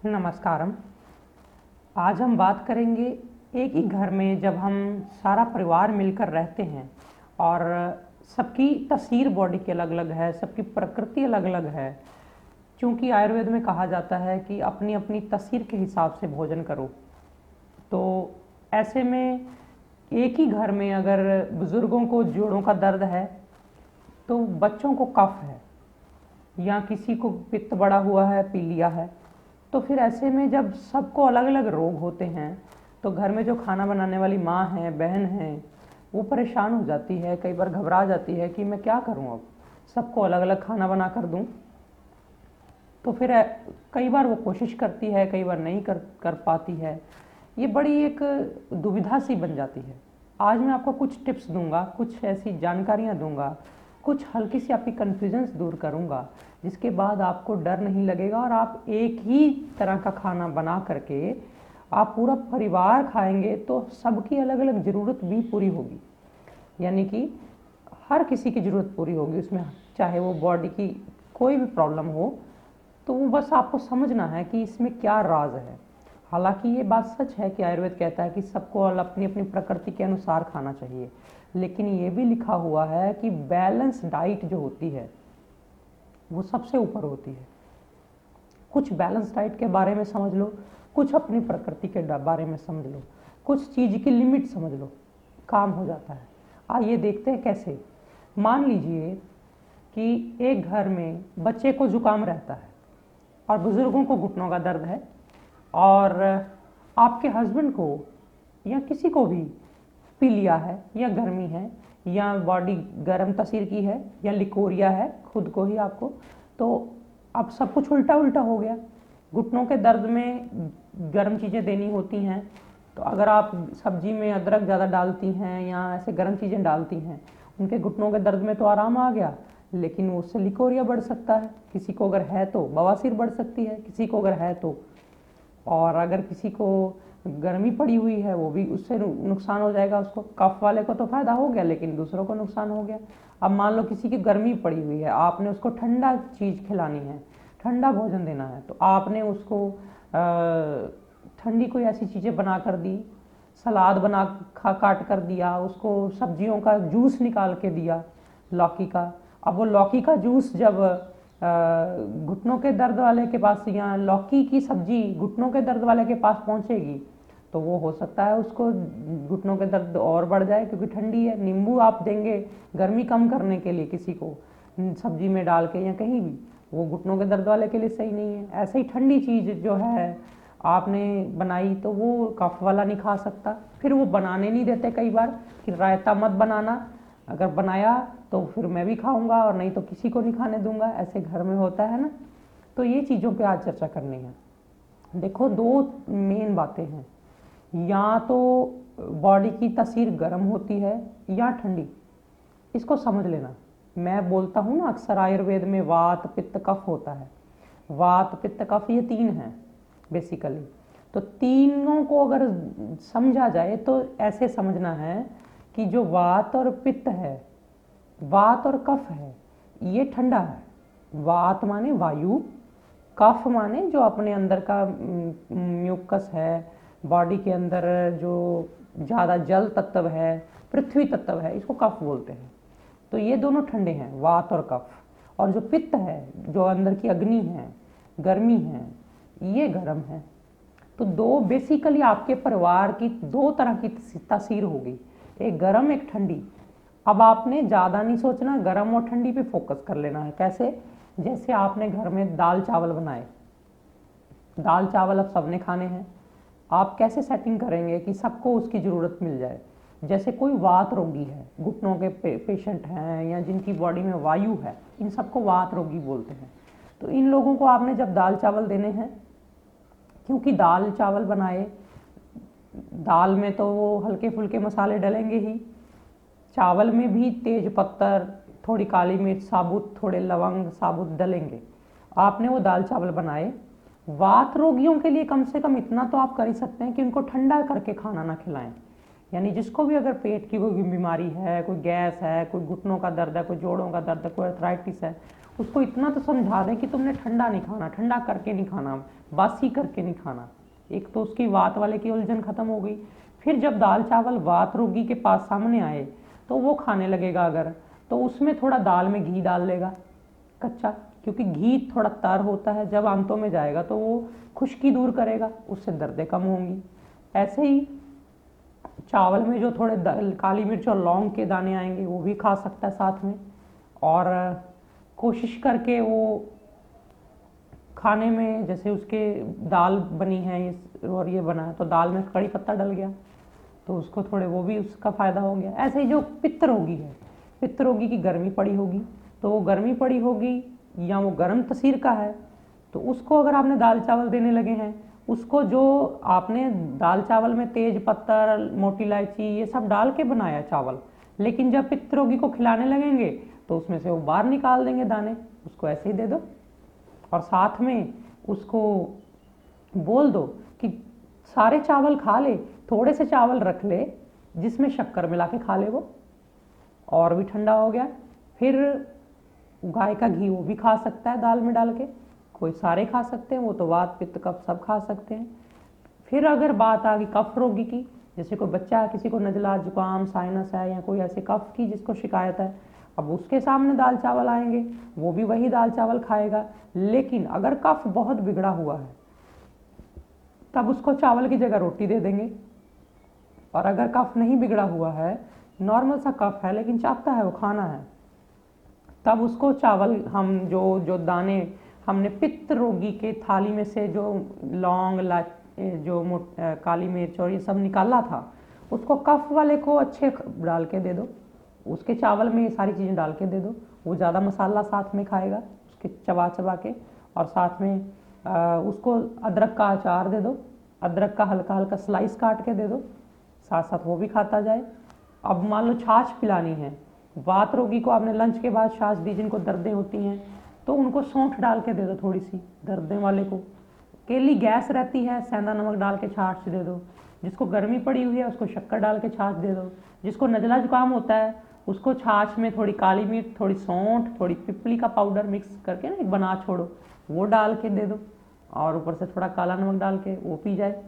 नमस्कारम। आज हम बात करेंगे एक ही घर में जब हम सारा परिवार मिलकर रहते हैं और सबकी तस्वीर बॉडी की अलग अलग है, सबकी प्रकृति अलग अलग है। क्योंकि आयुर्वेद में कहा जाता है कि अपनी अपनी तस्वीर के हिसाब से भोजन करो। तो ऐसे में एक ही घर में अगर बुज़ुर्गों को जोड़ों का दर्द है, तो बच्चों को कफ है, या किसी को पित्त बढ़ा हुआ है, पीलिया है, तो फिर ऐसे में जब सबको अलग अलग रोग होते हैं तो घर में जो खाना बनाने वाली माँ है, बहन है, वो परेशान हो जाती है, कई बार घबरा जाती है कि मैं क्या करूँ, अब सबको अलग अलग खाना बना कर दूँ। तो फिर कई बार वो कोशिश करती है, कई बार नहीं कर पाती है। ये बड़ी एक दुविधा सी बन जाती है। आज मैं आपको कुछ टिप्स दूंगा, कुछ ऐसी जानकारियाँ दूंगा, कुछ हल्की सी आपकी कन्फ्यूजन्स दूर करूंगा, जिसके बाद आपको डर नहीं लगेगा और आप एक ही तरह का खाना बना करके आप पूरा परिवार खाएंगे तो सबकी अलग अलग ज़रूरत भी पूरी होगी। यानी कि हर किसी की ज़रूरत पूरी होगी उसमें, चाहे वो बॉडी की कोई भी प्रॉब्लम हो। तो वो बस आपको समझना है कि इसमें क्या राज है। हालांकि ये बात सच है कि आयुर्वेद कहता है कि सबको अपनी अपनी प्रकृति के अनुसार खाना चाहिए, लेकिन ये भी लिखा हुआ है कि बैलेंस डाइट जो होती है वो सबसे ऊपर होती है। कुछ बैलेंस डाइट के बारे में समझ लो, कुछ अपनी प्रकृति के बारे में समझ लो, कुछ चीज़ की लिमिट समझ लो, काम हो जाता है। आइए देखते हैं कैसे। मान लीजिए कि एक घर में बच्चे को जुकाम रहता है और बुज़ुर्गों को घुटनों का दर्द है, और आपके हस्बैंड को या किसी को भी पीलिया है या गर्मी है या बॉडी गर्म तसीर की है या लिकोरिया है खुद को ही आपको, तो अब सब कुछ उल्टा उल्टा हो गया। घुटनों के दर्द में गर्म चीज़ें देनी होती हैं, तो अगर आप सब्जी में अदरक ज़्यादा डालती हैं या ऐसे गर्म चीज़ें डालती हैं, उनके घुटनों के दर्द में तो आराम आ गया, लेकिन उससे लिकोरिया बढ़ सकता है। किसी को अगर है तो बवासीर बढ़ सकती है, किसी को अगर है तो, और अगर किसी को गर्मी पड़ी हुई है वो भी उससे नुकसान हो जाएगा। उसको कफ वाले को तो फ़ायदा हो गया, लेकिन दूसरों को नुकसान हो गया। अब मान लो किसी की गर्मी पड़ी हुई है, आपने उसको ठंडा चीज़ खिलानी है, ठंडा भोजन देना है, तो आपने उसको ठंडी कोई ऐसी चीज़ें बना कर दी, सलाद बना काट कर दिया, उसको सब्जियों का जूस निकाल के दिया, लौकी का। अब वो लौकी का जूस जब घुटनों के दर्द वाले के पास या लौकी की सब्जी घुटनों के दर्द वाले के पास पहुंचेगी, तो वो हो सकता है उसको घुटनों के दर्द और बढ़ जाए, क्योंकि ठंडी है। नींबू आप देंगे गर्मी कम करने के लिए किसी को सब्जी में डाल के या कहीं भी, वो घुटनों के दर्द वाले के लिए सही नहीं है। ऐसे ही ठंडी चीज़ जो है आपने बनाई तो वो कफ वाला नहीं खा सकता। फिर वो बनाने नहीं देते कई बार कि रायता मत बनाना, अगर बनाया तो फिर मैं भी खाऊंगा और नहीं तो किसी को नहीं खाने दूंगा। ऐसे घर में होता है ना। तो ये चीज़ों पे आज चर्चा करनी है। देखो, दो मेन बातें हैं, या तो बॉडी की तस्वीर गर्म होती है या ठंडी, इसको समझ लेना। मैं बोलता हूँ ना अक्सर आयुर्वेद में वात पित्त कफ होता है। वात पित्त कफ ये तीन हैं बेसिकली। तो तीनों को अगर समझा जाए तो ऐसे समझना है कि जो वात और पित्त है, वात और कफ है, ये ठंडा है। वात माने वायु, कफ माने जो अपने अंदर का म्यूकस है, बॉडी के अंदर जो ज़्यादा जल तत्व है, पृथ्वी तत्व है, इसको कफ बोलते हैं। तो ये दोनों ठंडे हैं, वात और कफ। और जो पित्त है, जो अंदर की अग्नि है, गर्मी है, ये गर्म है। तो दो बेसिकली आपके परिवार की दो तरह की तासीर होगी, एक गर्म एक ठंडी। अब आपने ज़्यादा नहीं सोचना, गर्म और ठंडी पे फोकस कर लेना है। कैसे? जैसे आपने घर में दाल चावल बनाए, दाल चावल अब सबने खाने हैं, आप कैसे सेटिंग करेंगे कि सबको उसकी ज़रूरत मिल जाए। जैसे कोई वात रोगी है, घुटनों के पेशेंट हैं, या जिनकी बॉडी में वायु है, इन सबको वात रोगी बोलते हैं। तो इन लोगों को आपने जब दाल चावल देने हैं, क्योंकि दाल चावल बनाए, दाल में तो वो हल्के फुल्के मसाले डलेंगे ही, चावल में भी तेज पत्तर, थोड़ी काली मिर्च साबुत, थोड़े लवंग साबुत डलेंगे। आपने वो दाल चावल बनाए। वात रोगियों के लिए कम से कम इतना तो आप कर ही सकते हैं कि उनको ठंडा करके खाना ना खिलाएं। यानी जिसको भी अगर पेट की कोई बीमारी है, कोई गैस है, कोई घुटनों का दर्द है, कोई जोड़ों का दर्द है, कोई अर्थराइटिस है, उसको इतना तो समझा दें कि तुमने ठंडा नहीं खाना, ठंडा करके नहीं खाना, बासी करके नहीं खाना। एक तो उसकी वात वाले की उलझन खत्म हो गई। फिर जब दाल चावल वात रोगी के पास सामने आए तो वो खाने लगेगा अगर, तो उसमें थोड़ा दाल में घी डाल लेगा कच्चा, क्योंकि घी थोड़ा तर होता है, जब आंतों में जाएगा तो वो खुश्की दूर करेगा, उससे दर्दें कम होंगी। ऐसे ही चावल में जो थोड़े काली मिर्च और लौंग के दाने आएंगे वो भी खा सकता है साथ में। और कोशिश करके वो खाने में, जैसे उसके दाल बनी है और ये बना है तो दाल में कड़ी पत्ता डल गया तो उसको थोड़े वो भी उसका फ़ायदा हो गया। ऐसे ही जो पित्त रोगी है, पित्त रोगी की गर्मी पड़ी होगी तो वो गर्मी पड़ी होगी या वो गर्म तसीर का है, तो उसको अगर आपने दाल चावल देने लगे हैं, उसको जो आपने दाल चावल में तेज पत्ता, मोटी इलायची ये सब डाल के बनाया चावल, लेकिन जब पित्त रोगी को खिलाने लगेंगे तो उसमें से वो बाहर निकाल देंगे दाने, उसको ऐसे ही दे दो। और साथ में उसको बोल दो कि सारे चावल खा ले, थोड़े से चावल रख ले जिसमें शक्कर मिला के खा ले वो, और भी ठंडा हो गया। फिर गाय का घी वो भी खा सकता है दाल में डाल के, कोई सारे खा सकते हैं, वो तो वात पित्त कफ सब खा सकते हैं। फिर अगर बात आ गई कफ रोगी की, जैसे कोई बच्चा है, किसी को नज़ला जुकाम साइनस है या कोई ऐसे कफ की जिसको शिकायत है, अब उसके सामने दाल चावल आएंगे, वो भी वही दाल चावल खाएगा। लेकिन अगर कफ बहुत बिगड़ा हुआ है तब उसको चावल की जगह रोटी दे देंगे। और अगर कफ नहीं बिगड़ा हुआ है, नॉर्मल सा कफ है लेकिन चाहता है वो खाना है, तब उसको चावल हम जो जो दाने हमने पित्त रोगी के थाली में से जो लौंग जो काली मिर्च और ये सब निकाला था, उसको कफ वाले को अच्छे डाल के दे दो, उसके चावल में ये सारी चीज़ें डाल के दे दो। वो ज़्यादा मसाला साथ में खाएगा उसके चबा चबा के, और साथ में उसको अदरक का अचार दे दो, अदरक का हल्का हल्का स्लाइस काट के दे दो, साथ साथ वो भी खाता जाए। अब मान लो छाछ पिलानी है, वात रोगी को आपने लंच के बाद छाछ दी, जिनको दर्दें होती हैं तो उनको सौंठ डाल के दे दो थोड़ी सी, दर्दें वाले को। केली गैस रहती है, सेंधा नमक डाल के छाछ दे दो। जिसको गर्मी पड़ी हुई है उसको शक्कर डाल के छाछ दे दो। जिसको नज़ला जुकाम होता है उसको छाछ में थोड़ी काली मिर्च, थोड़ी सौंठ, थोड़ी पिपली का पाउडर मिक्स करके ना एक बना छोड़ो, वो डाल के दे दो, और ऊपर से थोड़ा काला नमक डाल के वो पी जाए।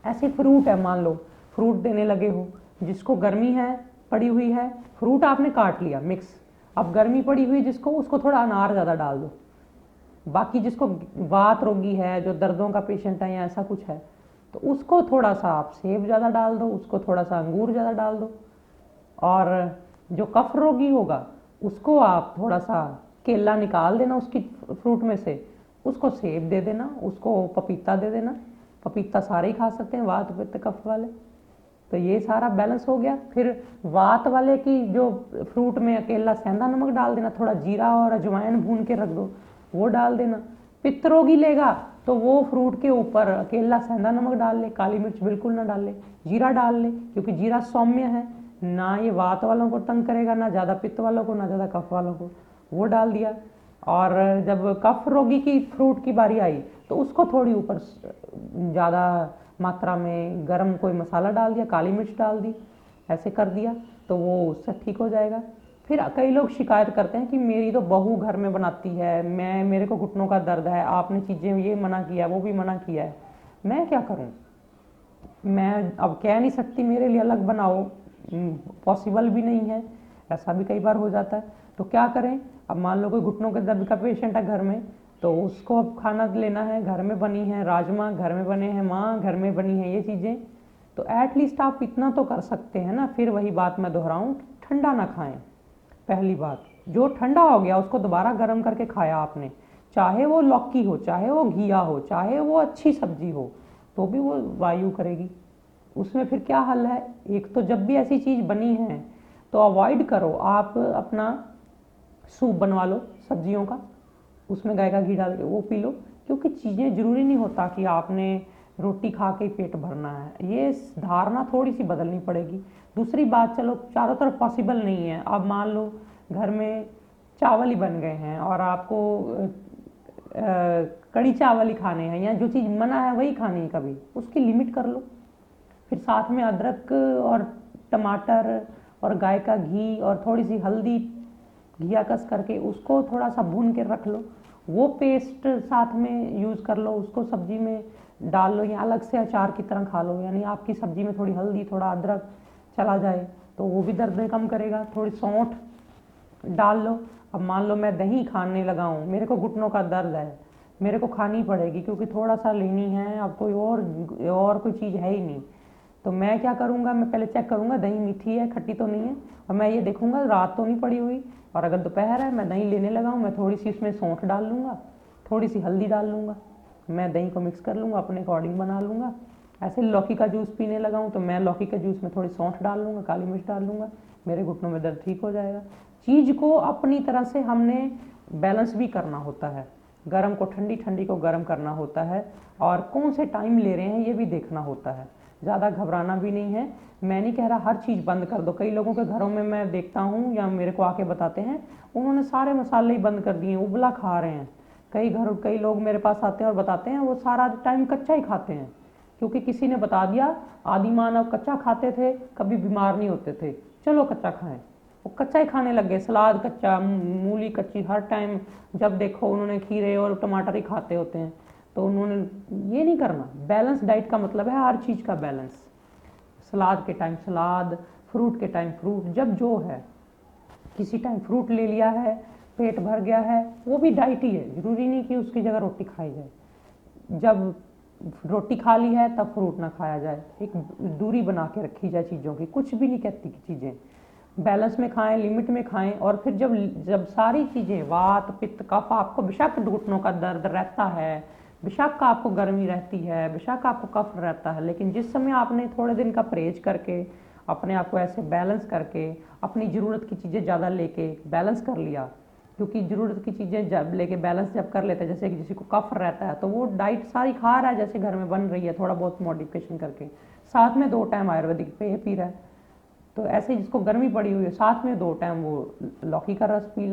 ऐसे फ्रूट है, मान लो फ्रूट देने लगे हो, जिसको गर्मी है पड़ी हुई है, फ्रूट आपने काट लिया मिक्स, अब गर्मी पड़ी हुई जिसको, उसको थोड़ा अनार ज़्यादा डाल दो। बाकी जिसको वात रोगी है, जो दर्दों का पेशेंट है या ऐसा कुछ है, तो उसको थोड़ा सा आप सेब ज़्यादा डाल दो, उसको थोड़ा सा अंगूर ज़्यादा डाल दो। और जो कफ रोगी होगा उसको आप थोड़ा सा केला निकाल देना उसकी फ्रूट में से, उसको सेब दे देना, उसको पपीता दे देना। पपीता सारे ही खा सकते हैं वात पित्त कफ वाले, तो ये सारा बैलेंस हो गया। फिर वात वाले की जो फ्रूट में अकेला सेंधा नमक डाल देना, थोड़ा जीरा और अजवाइन भून के रख दो, वो डाल देना। पित्त रोगी लेगा तो वो फ्रूट के ऊपर अकेला सेंधा नमक डाल ले, काली मिर्च बिल्कुल ना डाल ले, जीरा डाल ले, क्योंकि जीरा सौम्य है, ना ये वात वालों को तंग करेगा, ना ज़्यादा पित्त वालों को, ना ज़्यादा कफ वालों को, वो डाल दिया। और जब कफ रोगी की फ्रूट की बारी आई तो उसको थोड़ी ऊपर ज़्यादा मात्रा में गरम कोई मसाला डाल दिया, काली मिर्च डाल दी, ऐसे कर दिया तो वो उससे ठीक हो जाएगा। फिर कई लोग शिकायत करते हैं कि मेरी तो बहू घर में बनाती है, मेरे को घुटनों का दर्द है, आपने चीज़ें ये मना किया वो भी मना किया है, मैं क्या करूं? मैं अब कह नहीं सकती मेरे लिए अलग बनाओ, पॉसिबल भी नहीं है, ऐसा भी कई बार हो जाता है। तो क्या करें? अब मान लो कोई घुटनों के दर्द का पेशेंट है घर में, तो उसको अब खाना लेना है, घर में बनी है राजमा, घर में बने हैं माँ, घर में बनी है ये चीज़ें, तो एटलीस्ट आप इतना तो कर सकते हैं ना। फिर वही बात मैं दोहराऊँ, ठंडा ना खाएं। पहली बात, जो ठंडा हो गया उसको दोबारा गर्म करके खाया आपने, चाहे वो लौकी हो, चाहे वो घिया हो, चाहे वो अच्छी सब्जी हो, तो भी वो वायु करेगी। उसमें फिर क्या हल है? एक तो जब भी ऐसी चीज़ बनी है तो अवॉइड करो, आप अपना सूप बनवा लो सब्जियों का, उसमें गाय का घी डाल के वो पी लो, क्योंकि चीज़ें ज़रूरी नहीं होता कि आपने रोटी खा के पेट भरना है, ये धारणा थोड़ी सी बदलनी पड़ेगी। दूसरी बात, चलो चारों तरफ पॉसिबल नहीं है, अब मान लो घर में चावल ही बन गए हैं और आपको कड़ी चावल ही खाने हैं, या जो चीज़ मना है वही खानी है, कभी उसकी लिमिट कर लो। फिर साथ में अदरक और टमाटर और गाय का घी और थोड़ी सी हल्दी घिया कस करके उसको थोड़ा सा भून के रख लो, वो पेस्ट साथ में यूज़ कर लो, उसको सब्जी में डाल लो या अलग से अचार की तरह खा लो। यानी आपकी सब्जी में थोड़ी हल्दी थोड़ा अदरक चला जाए तो वो भी दर्द में कम करेगा। थोड़ी सौंठ डाल लो। अब मान लो मैं दही खाने लगा हूँ, मेरे को घुटनों का दर्द है, मेरे को खानी पड़ेगी क्योंकि थोड़ा सा लेनी है, अब कोई और कोई चीज़ है ही नहीं। तो मैं क्या करूँगा, मैं पहले चेक करूँगा दही मीठी है, खट्टी तो नहीं है, और मैं ये देखूँगा रात तो नहीं पड़ी हुई। और अगर दोपहर है, मैं दही लेने लगा हूँ, मैं थोड़ी सी उसमें सौंठ डाल लूँगा, थोड़ी सी हल्दी डाल लूँगा, मैं दही को मिक्स कर लूँगा, अपने अकॉर्डिंग बना लूँगा। ऐसे लौकी का जूस पीने लगा हूँ तो मैं लौकी के जूस में थोड़ी सौंठ डाल लूँगा, काली मिर्च डाल लूँगा, मेरे घुटनों में दर्द ठीक हो जाएगा। चीज़ को अपनी तरह से हमने बैलेंस भी करना होता है, गर्म को ठंडी, ठंडी को गर्म करना होता है, और कौन से टाइम ले रहे हैं ये भी देखना होता है। ज़्यादा घबराना भी नहीं है। मैं नहीं कह रहा हर चीज़ बंद कर दो, कई लोगों के घरों में मैं देखता हूँ या मेरे को आके बताते हैं उन्होंने सारे मसाले ही बंद कर दिए, उबला खा रहे हैं। कई लोग मेरे पास आते हैं और बताते हैं वो सारा टाइम कच्चा ही खाते हैं, क्योंकि किसी ने बता दिया आदि मानव कच्चा खाते थे, कभी बीमार नहीं होते थे, चलो कच्चा खाएं। वो कच्चा ही खाने लग गए, सलाद कच्चा, मूली कच्ची, हर टाइम जब देखो उन्होंने खीरे और टमाटर ही खाते होते हैं। तो उन्होंने ये नहीं करना। बैलेंस डाइट का मतलब है हर चीज़ का बैलेंस, सलाद के टाइम सलाद, फ्रूट के टाइम फ्रूट, जब जो है। किसी टाइम फ्रूट ले लिया है, पेट भर गया है, वो भी डाइट ही है, ज़रूरी नहीं कि उसकी जगह रोटी खाई जाए। जब रोटी खा ली है तब फ्रूट ना खाया जाए, एक दूरी बना के रखी जाए चीज़ों की। कुछ भी नहीं कहती कि चीज़ें बैलेंस में खाएं, लिमिट में खाएं। और फिर जब सारी चीज़ें वात पित्त कफ, आपको बेशक घुटनों का दर्द रहता है, बेशक आपको गर्मी रहती है, बेशक आपको कफ रहता है, लेकिन जिस समय आपने थोड़े दिन का परहेज करके अपने आप को ऐसे बैलेंस करके अपनी ज़रूरत की चीज़ें ज़्यादा लेके बैलेंस कर लिया, क्योंकि ज़रूरत की चीज़ें जब लेके बैलेंस जब कर लेते हैं, जैसे कि किसी को कफ रहता है तो वो डाइट सारी खा रहा है जैसे घर में बन रही है, थोड़ा बहुत मॉडिफिकेशन करके, साथ में 2 टाइम आयुर्वेदिक पेय पी रहा है। तो ऐसे जिसको गर्मी पड़ी हुई है साथ में 2 टाइम वो लौकी का रस पी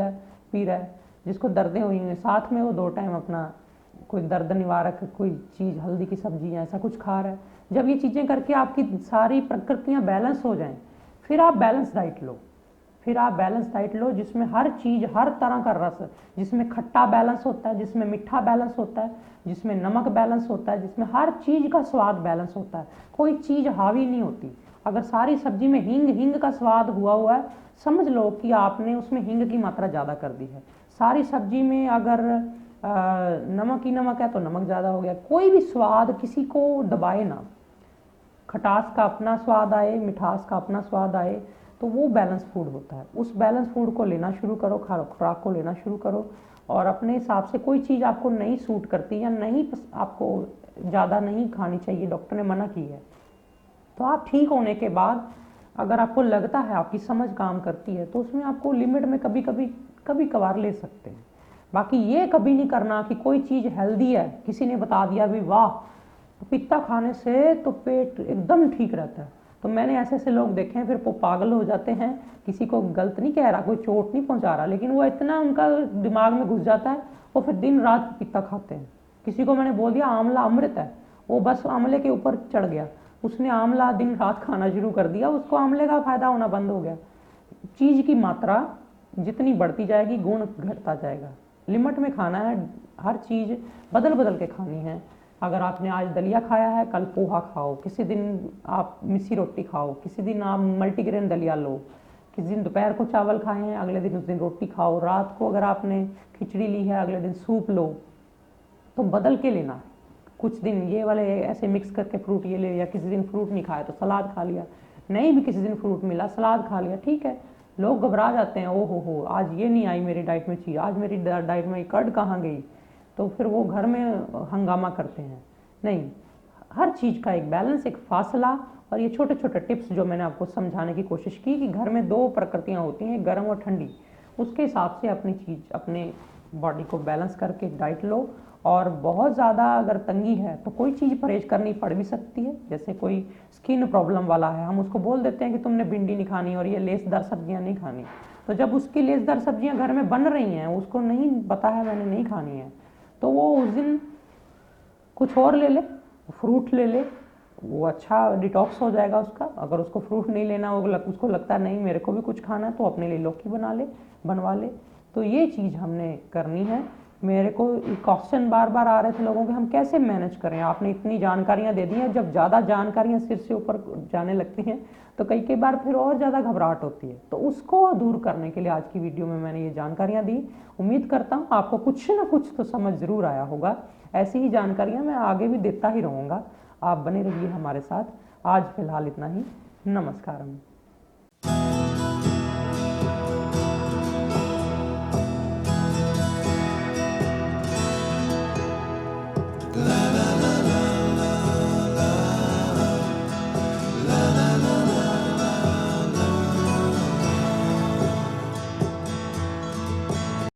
रहा है, जिसको दर्दें हुई हैं साथ में वो 2 टाइम अपना कोई दर्द निवारक कोई चीज़, हल्दी की सब्जी ऐसा कुछ खा रहा है। जब ये चीज़ें करके आपकी सारी प्रकृतियाँ बैलेंस हो जाएं, फिर आप बैलेंस डाइट लो। जिसमें हर चीज़, हर तरह का रस, जिसमें खट्टा बैलेंस होता है, जिसमें मीठा बैलेंस होता है, जिसमें नमक बैलेंस होता है, जिसमें हर चीज़ का स्वाद बैलेंस होता है। कोई चीज़ हावी नहीं होती। अगर सारी सब्जी में हींग का स्वाद हुआ है, समझ लो कि आपने उसमें हींग की मात्रा ज़्यादा कर दी है। सारी सब्जी में अगर नमक ही नमक है तो नमक ज़्यादा हो गया। कोई भी स्वाद किसी को दबाए ना, खटास का अपना स्वाद आए, मिठास का अपना स्वाद आए, तो वो बैलेंस फूड होता है। उस बैलेंस फूड को लेना शुरू करो, खुराक को लेना शुरू करो, और अपने हिसाब से कोई चीज़ आपको नहीं सूट करती या नहीं आपको ज़्यादा नहीं खानी चाहिए, डॉक्टर ने मना की है, तो आप ठीक होने के बाद अगर आपको लगता है आपकी समझ काम करती है तो उसमें आपको लिमिट में कभी कभार ले सकते हैं। बाकी ये कभी नहीं करना कि कोई चीज़ हेल्दी है, किसी ने बता दिया भी वाह पपीता खाने से तो पेट एकदम ठीक रहता है, तो मैंने ऐसे लोग देखे हैं, फिर वो पागल हो जाते हैं। किसी को गलत नहीं कह रहा, कोई चोट नहीं पहुंचा रहा, लेकिन वो इतना उनका दिमाग में घुस जाता है, वो फिर दिन रात पपीता खाते हैं। किसी को मैंने बोल दिया आंवला अमृत है, वो बस आंवले के ऊपर चढ़ गया, उसने आंवला दिन रात खाना शुरू कर दिया, उसको आंवले का फायदा होना बंद हो गया। चीज़ की मात्रा जितनी बढ़ती जाएगी गुण घटता जाएगा। लिमिट में खाना है, हर चीज़ बदल के खानी है। अगर आपने आज दलिया खाया है कल पोहा खाओ, किसी दिन आप मिस्सी रोटी खाओ, किसी दिन आप मल्टीग्रेन दलिया लो, किसी दिन दोपहर को चावल खाए हैं अगले दिन उस दिन रोटी खाओ, रात को अगर आपने खिचड़ी ली है अगले दिन सूप लो, तो बदल के लेना है। कुछ दिन ये वाले ऐसे मिक्स करके फ्रूट ये ले लिया, किसी दिन फ्रूट नहीं खाया तो सलाद खा लिया, नहीं भी किसी दिन फ्रूट मिला सलाद खा लिया, ठीक है। लोग घबरा जाते हैं, ओ हो आज ये नहीं आई मेरी डाइट में चीज़, आज मेरी डाइट में कर्ड कहाँ गई, तो फिर वो घर में हंगामा करते हैं। नहीं, हर चीज़ का एक बैलेंस, एक फासला, और ये छोटे छोटे टिप्स जो मैंने आपको समझाने की कोशिश की कि घर में 2 प्रकृतियाँ होती हैं, गर्म और ठंडी, उसके हिसाब से अपनी चीज़ अपने बॉडी को बैलेंस करके डाइट लो। और बहुत ज़्यादा अगर तंगी है तो कोई चीज़ परहेज करनी पड़ भी सकती है, जैसे कोई स्किन प्रॉब्लम वाला है, हम उसको बोल देते हैं कि तुमने भिंडी नहीं खानी और ये लेसदार सब्जियां नहीं खानी, तो जब उसकी लेसदार सब्जियां घर में बन रही हैं, उसको नहीं पता है मैंने नहीं खानी है, तो वो उस दिन कुछ और ले ले, फ्रूट ले ले, वो अच्छा डिटॉक्स हो जाएगा उसका। अगर उसको फ्रूट नहीं लेना, उसको लगता है नहीं मेरे को भी कुछ खाना है, तो अपने लिए लौकी बनवा ले। तो ये चीज़ हमने करनी है। मेरे को क्वेश्चन बार बार आ रहे थे लोगों के, हम कैसे मैनेज करें। आपने इतनी जानकारियाँ दे दी हैं, जब ज़्यादा जानकारियाँ सिर से ऊपर जाने लगती हैं तो कई बार फिर और ज़्यादा घबराहट होती है। तो उसको दूर करने के लिए आज की वीडियो में मैंने ये जानकारियाँ दी। उम्मीद करता हूँ आपको कुछ ना कुछ तो समझ ज़रूर आया होगा। ऐसी ही जानकारियाँ मैं आगे भी देता ही रहूँगा। आप बने रहिए हमारे साथ। आज फिलहाल इतना ही। नमस्कारम।